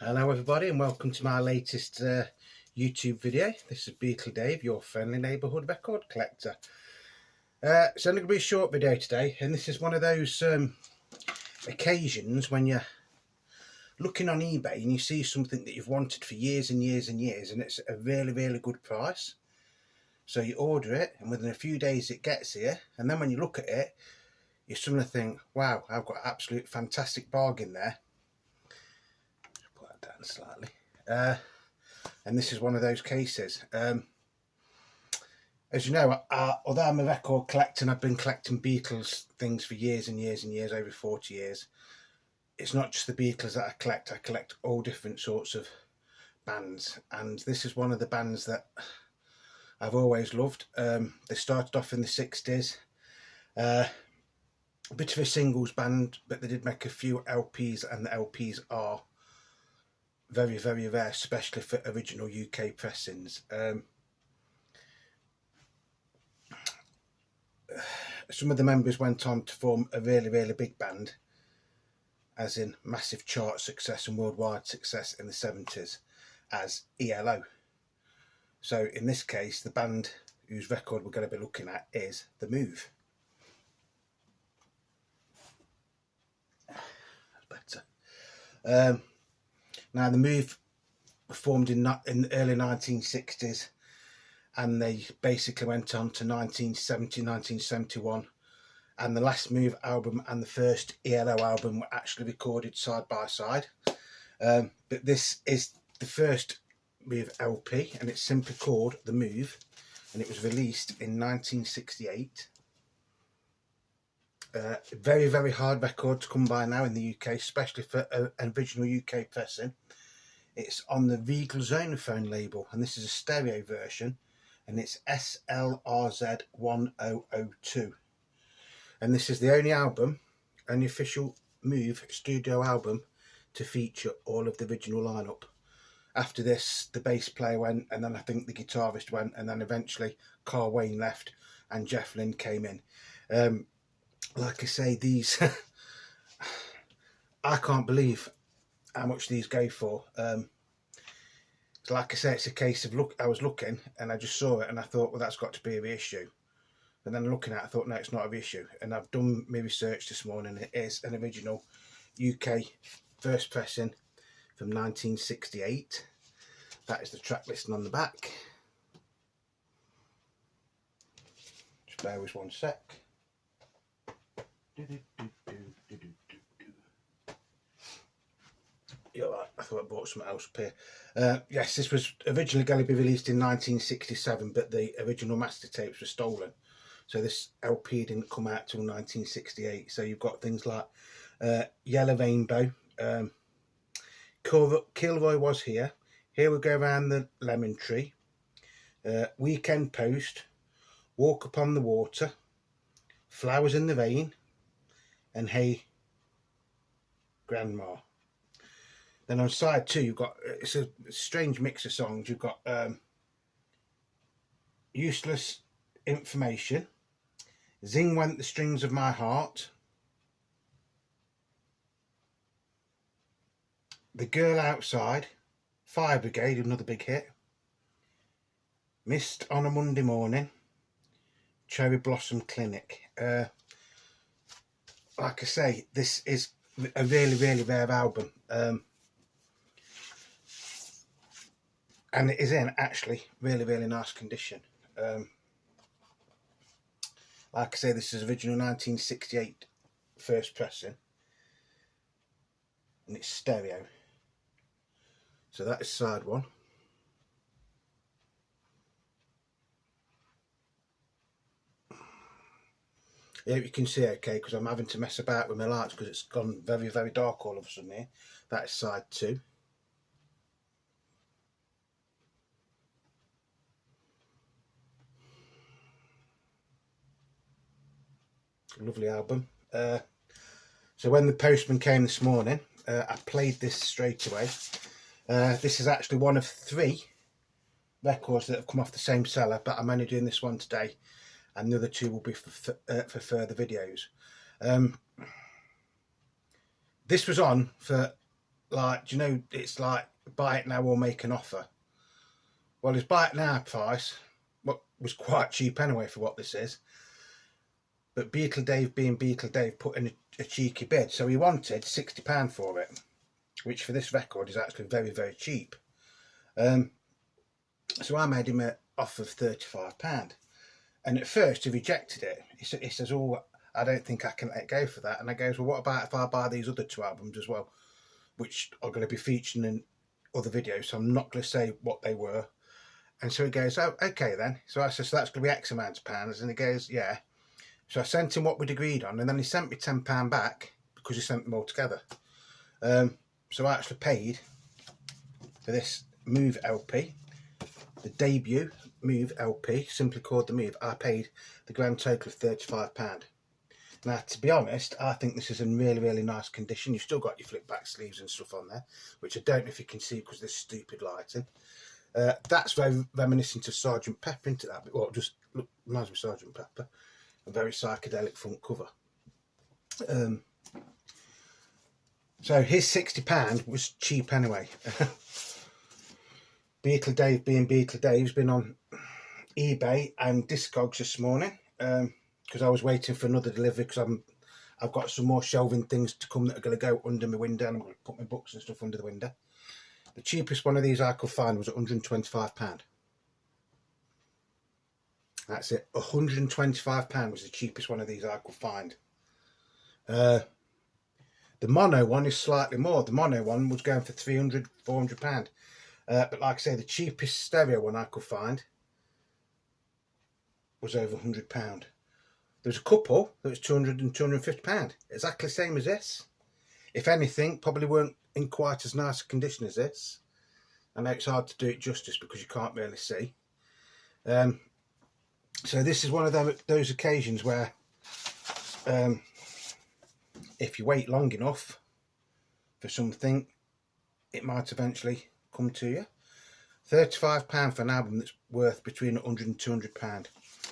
Hello everybody and welcome to my latest YouTube video. This is Beetle Dave, your friendly neighbourhood record collector. It's only going to be a short video today, and this is one of those occasions when you're looking on eBay and you see something that you've wanted for years and years and years, and it's a really good price. So you order it and within a few days it gets here, and then when you look at it you suddenly think, wow, I've got an absolute fantastic bargain there. Down slightly, and this is one of those cases. As you know, although I'm a record collector and I've been collecting Beatles things for years and years and years, over 40 years, it's not just the Beatles that I collect all different sorts of bands, and this is one of the bands that I've always loved. They started off in the 60s, a bit of a singles band, but they did make a few LPs, and the LPs are very rare, especially for original UK pressings. Some of the members went on to form a really big band, as in massive chart success and worldwide success in the 70s as ELO. So in this case, the band whose record we're going to be looking at is The Move. That's better. Now, The Move were formed in the early 1960s, and they basically went on to 1970, 1971, and the last Move album and the first ELO album were actually recorded side by side. But this is the first Move LP, and it's simply called The Move, and it was released in 1968. Very hard record to come by now in the UK, especially for an original UK pressing. It's on the Regal Zonophone label, and this is a stereo version, and it's SLRZ 1002. And this is the only official Move studio album to feature all of the original lineup. After this, the bass player went, and then I think the guitarist went, and then eventually Carl Wayne left and Jeff Lynne came in. Like I say, these I can't believe how much these go for. So like I say, it's a case of I was looking and I just saw it and I thought, well, that's got to be a reissue. And then looking at it, I thought, no, it's not a reissue. And I've done my research this morning. It is an original UK first pressing from 1968. That is the track listing on the back. Just bear with one sec. Yeah, I thought I bought something else up here. Yes, this was originally going to be released in 1967, but the original master tapes were stolen, so this LP didn't come out till 1968. So you've got things like Yellow Rainbow, Kilroy Was Here, Here We Go Round the Lemon Tree, Weekend Post, Walk Upon the Water, Flowers in the Rain, and Hey Grandma. Then on side 2 you've got, it's a strange mix of songs. You've got Useless Information, Zing Went the Strings of My Heart, The Girl Outside, Fire Brigade, another big hit, Mist on a Monday Morning, Cherry Blossom Clinic. Like I say, this is a really rare album, and it is in actually really nice condition. Like I say, this is original 1968 first pressing, and it's stereo. So that is side 1. Yeah, you can see okay, because I'm having to mess about with my lights because it's gone very dark all of a sudden here. That is side 2. Lovely album. So when the postman came this morning, I played this straight away. This is actually one of 3 records that have come off the same seller, but I'm only doing this one today, and the other 2 will be for further videos. This was on for like, do you know, it's like buy it now or make an offer. Well, his buy it now price was quite cheap anyway for what this is. But Beetle Dave, being Beetle Dave, put in a cheeky bid. So he wanted £60 for it, which for this record is actually very, very cheap. So I made him an offer of £35. And at first he rejected it. He says, oh, I don't think I can let go for that. And I goes, well, what about if I buy these other 2 albums as well, which are going to be featured in other videos, so I'm not going to say what they were. And so he goes, oh, okay then. So I said, so that's going to be X amount of pounds. And he goes, yeah. So I sent him what we'd agreed on, and then he sent me £10 back because he sent them all together. So I actually paid for this Move LP, the debut Move LP, simply called the Move. I paid the grand total of £35. Now, to be honest, I think this is in really, really nice condition. You've still got your flip back sleeves and stuff on there, which I don't know if you can see because of this stupid lighting. That's very reminiscent of Sergeant Pepper, into that. Well, just reminds me of Sergeant Pepper. A very psychedelic front cover. So his £60 was cheap anyway. Beetle Dave, being Beetle Dave's been on eBay and Discogs this morning because I was waiting for another delivery because I've got some more shelving things to come that are going to go under my window, and I'm going to put my books and stuff under the window. The cheapest one of these I could find was £125. That's it. £125 was the cheapest one of these I could find. The mono one is slightly more. The mono one was going for £300, £400. But like I say, the cheapest stereo one I could find was over £100. There was a couple that was £200 and £250. Exactly the same as this. If anything, probably weren't in quite as nice a condition as this. I know it's hard to do it justice because you can't really see. So this is one of those occasions where if you wait long enough for something, it might eventually come to you. £35 for an album that's worth between £100 and £200.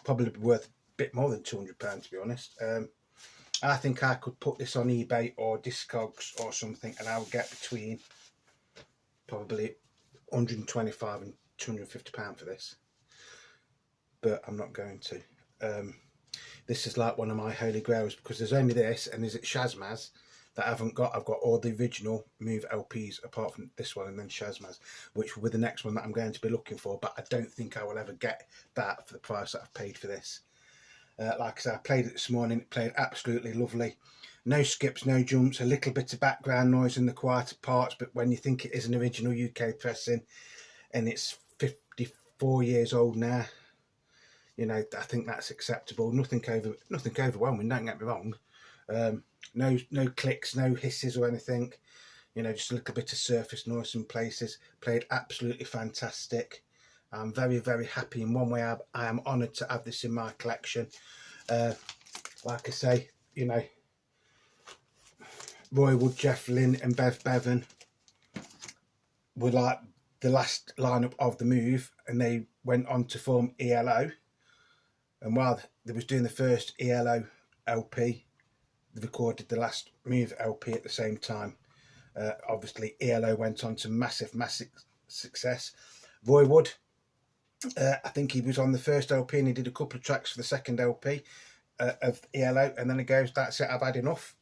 Probably worth a bit more than £200, to be honest. I think I could put this on eBay or Discogs or something, and I would get between probably £125 and £250 for this. But I'm not going to. This is like one of my holy grails because there's only this, and there's Shazmaz that I haven't got. I've got all the original Move LPs apart from this one, and then Shazmaz, which will be the next one that I'm going to be looking for, but I don't think I will ever get that for the price that I've paid for this. Like I said, I played it this morning. It played absolutely lovely. No skips, no jumps, a little bit of background noise in the quieter parts, but when you think it is an original UK pressing and it's 54 years old now, you know, I think that's acceptable. Nothing overwhelming, don't get me wrong. No clicks, no hisses or anything. You know, just a little bit of surface noise in places. Played absolutely fantastic. I'm very, very happy. In one way, I am honoured to have this in my collection. Like I say, you know, Roy Wood, Jeff Lynne and Bev Bevan were like the last lineup of the Move, and they went on to form ELO. And while they was doing the first ELO LP, they recorded the last Move LP at the same time. Obviously, ELO went on to massive, massive success. Roy Wood, I think he was on the first LP and he did a couple of tracks for the second LP of ELO, and then he goes, that's it, I've had enough.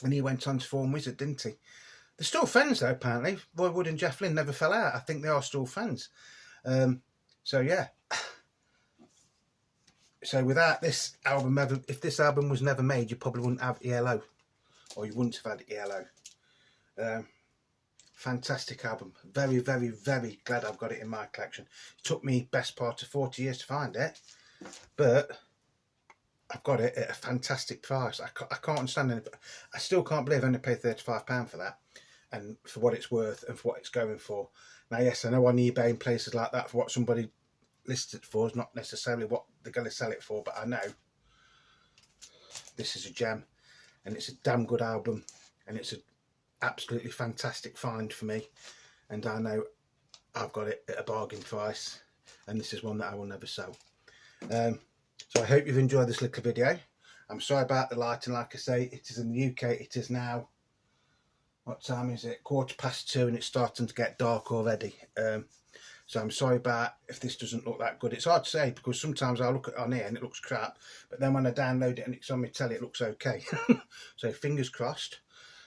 And he went on to form Wizard, didn't he? They're still friends though, apparently. Roy Wood and Jeff Lynne never fell out. I think they are still friends. So yeah. So without this album, if this album was never made, you probably wouldn't have ELO, or you wouldn't have had ELO. Fantastic album. Very, very, very glad I've got it in my collection. It took me best part of 40 years to find it, but I've got it at a fantastic price. I can't understand it. I still can't believe I only paid £35 for that, and for what it's worth and for what it's going for. Now, yes, I know on eBay and places like that, for what somebody listed for is not necessarily what they're going to sell it for, but I know this is a gem, and it's a damn good album, and it's an absolutely fantastic find for me, and I know I've got it at a bargain price, and this is one that I will never sell. So I hope you've enjoyed this little video. I'm sorry about the lighting. Like I say, it is in the UK, it is now What time is it? 2:15, and it's starting to get dark already. So I'm sorry about if this doesn't look that good. It's hard to say because sometimes I look at it on here and it looks crap, but then when I download it and it's on my telly, it looks okay. So fingers crossed.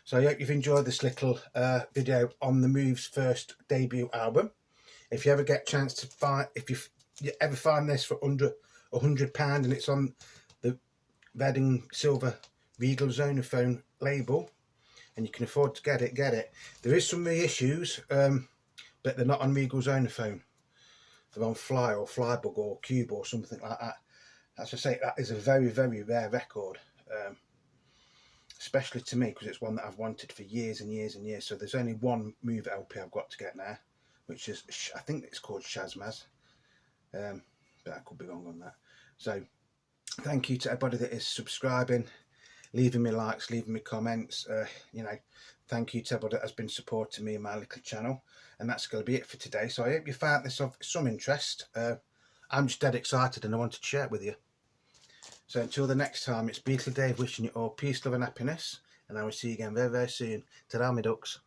So I hope you've enjoyed this little video on the Move's first debut album. If you ever get a chance to find, if you ever find this for under £100 and it's on the red and silver Regal Zonophone label and you can afford to get it, get it. There is some reissues, but they're not on Regal Zonophone. They're on Fly or Flybug or Cube or something like that. As I say, that is a very, very rare record, especially to me because it's one that I've wanted for years and years and years. So there's only one Move LP I've got to get now, which is, I think it's called Shazmaz, but I could be wrong on that. So thank you to everybody that is subscribing, leaving me likes, leaving me comments. You know, thank you to everybody that has been supporting me in my little channel. And that's going to be it for today. So I hope you found this of some interest. I'm just dead excited and I wanted to share it with you. So until the next time, it's Beatle Dave wishing you all peace, love and happiness. And I will see you again very, very soon. Ta-ra, my ducks.